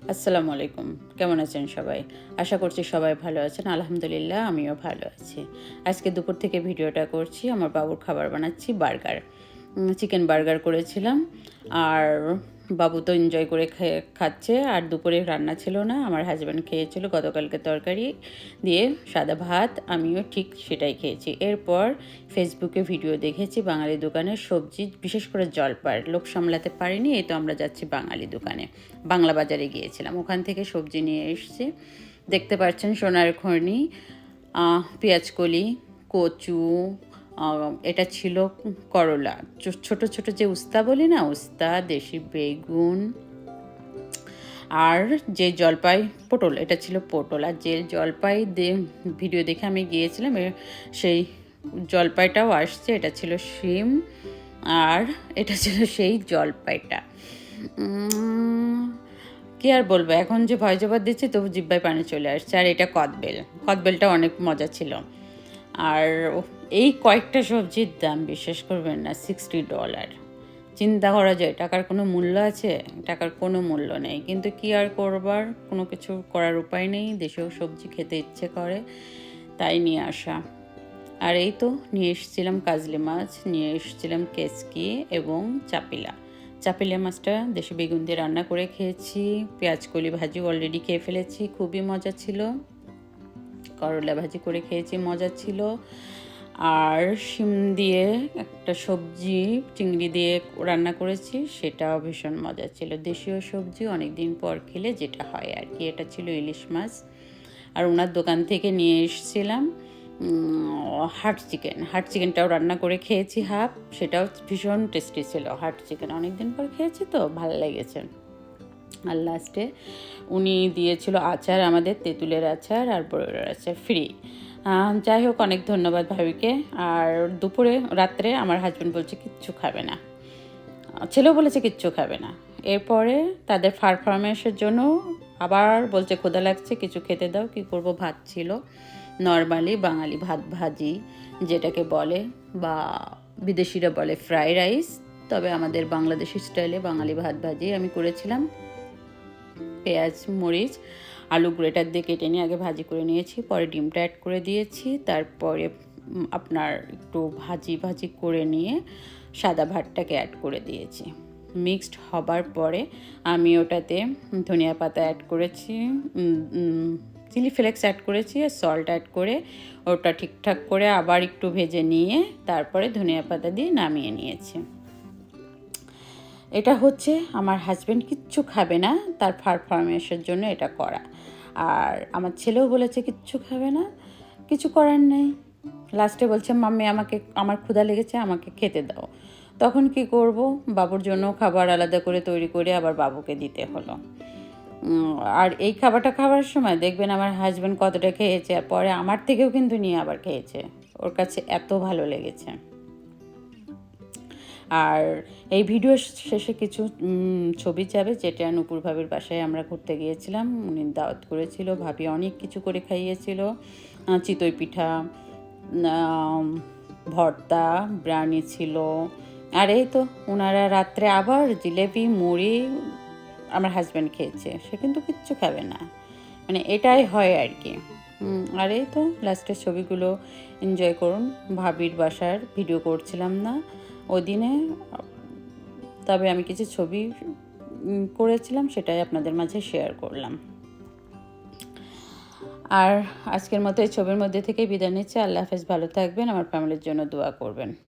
আসসালামু আলাইকুম। কেমন আছেন সবাই? আশা করছি সবাই ভালো আছেন। আলহামদুলিল্লাহ আমিও ভালো আছি। আজকে দুপুর থেকে ভিডিওটা করছি। আমার বাবুর খাবার বানাচ্ছি বার্গার। চিকেন বার্গার করেছিলাম। আর বাবু তো এনজয় করে খাচ্ছে। আর দুপুরে রান্না ছিল না। আমার হাসব্যান্ড খেয়েছিল গতকালকে তরকারি দিয়ে সাদা ভাত। আমিও ঠিক সেটাই খেয়েছি। এরপর ফেসবুকে ভিডিও দেখেছি বাঙালি দোকানের সবজি, বিশেষ করে জলপাইয়ের। লোক সামলাতে পারিনি, এই তো আমরা যাচ্ছি বাঙালি দোকানে। বাংলা বাজারে গিয়েছিলাম, ওখান থেকে সবজি নিয়ে এসেছি। দেখতে পাচ্ছেন সোনার খৈনি, পেঁয়াজকলি, কচু, এটা ছিল করলা, ছোট ছোট যে উস্তা বলি না, উস্তা, দেশি বেগুন, আর যে জলপাই, পটল, এটা ছিল পটল। আর যে জলপাই ভিডিও দেখে আমি গিয়েছিলাম, সেই জলপাইটাও আসছে। এটা ছিল শিম, আর এটা ছিল সেই জলপাইটা। কি আর বলবো, এখন যে ভয় জবাব দিচ্ছি তবু জিব্বায় পানি চলে আসছে। আর এটা কদবেলটা অনেক মজা ছিল। আর এই কয়েকটা সবজির দাম বিশ্বাস করবেন না, $60। চিন্তা করা যায় টাকার কোনো মূল্য আছে? টাকার কোনো মূল্য নেই, কিন্তু কি আর করবার, কোনো কিছু করার উপায় নেই। দেশেও সবজি খেতে ইচ্ছে করে, তাই নিয়ে আসা। আর এই তো নিয়ে এসেছিলাম কাজলি মাছ, নিয়ে এসেছিলাম কেসকি এবং চাপিলা মাছটা দেশি বেগুন দিয়ে রান্না করে খেয়েছি। পেঁয়াজকলি ভাজি অলরেডি খেয়ে ফেলেছি, খুবই মজা ছিল। করলা ভাজি করে খেয়েছি, মজা ছিল। আর শিম দিয়ে একটা সবজি চিংড়ি দিয়ে রান্না করেছি, সেটাও ভীষণ মজা ছিল। দেশীয় সবজি অনেক দিন পর খেলে যেটা হয় আর কি। এটা ছিল ইলিশ মাছ। আর ওনার দোকান থেকে নিয়ে এসেছিলাম হার্ট চিকেনটাও রান্না করে খেয়েছি হাফ, সেটাও ভীষণ টেস্টি ছিল। হার্ট চিকেন অনেক দিন পর খেয়েছি তো ভালো লেগেছে। আর লাস্টে উনি দিয়েছিল আচার, আমাদের তেঁতুলের আচার আর বড়ের আচার ফ্রি। যাই হোক, অনেক ধন্যবাদ ভাবিকে। আর রাত্রে আমার হাজব্যান্ড বলছে কিচ্ছু খাবে না, ছেলেও বলেছে কিচ্ছু খাবে না। এরপরে তাদের পারফরমেন্সের জন্য আবার বলছে ক্ষুধা লাগছে, কিছু খেতে দাও। কি করব, ভাত ছিল, নর্মালি বাঙালি ভাত ভাজি যেটাকে বলে, বা বিদেশিরা বলে ফ্রাই রাইস, তবে আমাদের বাংলাদেশি স্টাইলে বাঙালি ভাত ভাজি আমি করেছিলাম। পেঁয়াজ, মরিচ, আলু গ্রেটার দিয়ে কেটে নিয়ে আগে ভাজি করে নিয়েছি, পরে ডিমটা অ্যাড করে দিয়েছি। তারপরে আপনার একটু ভাজি করে নিয়ে সাদা ভাতটাকে অ্যাড করে দিয়েছি। মিক্সড হবার পরে আমি ওটাতে ধনিয়া পাতা অ্যাড করেছি, চিলি ফ্লেক্স অ্যাড করেছি, আর সল্ট অ্যাড করে ওটা ঠিকঠাক করে আবার একটু ভেজে নিয়ে তারপরে ধনিয়া পাতা দিয়ে নামিয়ে নিয়েছি। এটা হচ্ছে আমার হাজব্যান্ড কিচ্ছু খাবে না, তার পারফরমেন্সের জন্য এটা করা। আর আমার ছেলেও বলেছে কিচ্ছু খাবে না, কিছু করার নেই। লাস্টে বলছে মাম্মি আমার ক্ষুধা লেগেছে, আমাকে খেতে দাও। তখন কি করব, বাবুর জন্য খাবার আলাদা করে তৈরি করে আবার বাবুকে দিতে হলো। আর এই খাবারটা খাওয়ার সময় দেখবেন আমার হাজব্যান্ড কতটা খেয়েছে, আর পরে আমার থেকেও কিন্তু নিয়ে আবার খেয়েছে, ওর কাছে এত ভালো লেগেছে। আর এই ভিডিও শেষে কিছু ছবি যাবে, যেটা নূপুর ভাবির বাসায় আমরা ঘুরতে গিয়েছিলাম, উনি দাওয়াত করেছিল, ভাবি অনেক কিছু করে খাইয়েছিল। চিতই পিঠা, ভর্তা, বিরিয়ানি ছিল। আর এই তো ওনারা রাত্রে আবার জিলেপি, মুড়ি আমার হাজব্যান্ড খেয়েছে, সে কিন্তু কিচ্ছু খাবে না। মানে এটাই হয় আর কি। আর এই তো লাস্টের ছবিগুলো এনজয় করুন। ভাবির বাসার ভিডিও করছিলাম না ওই দিনে, তবে আমি কিছু ছবি করেছিলাম, সেটাই আপনাদের মাঝে শেয়ার করলাম। আর আজকের মতো এই ছবির মধ্যে থেকে বিদায় নিচ্ছি। আল্লাহ হাফেজ, ভালো থাকবেন, আমার ফ্যামিলির জন্য দোয়া করবেন।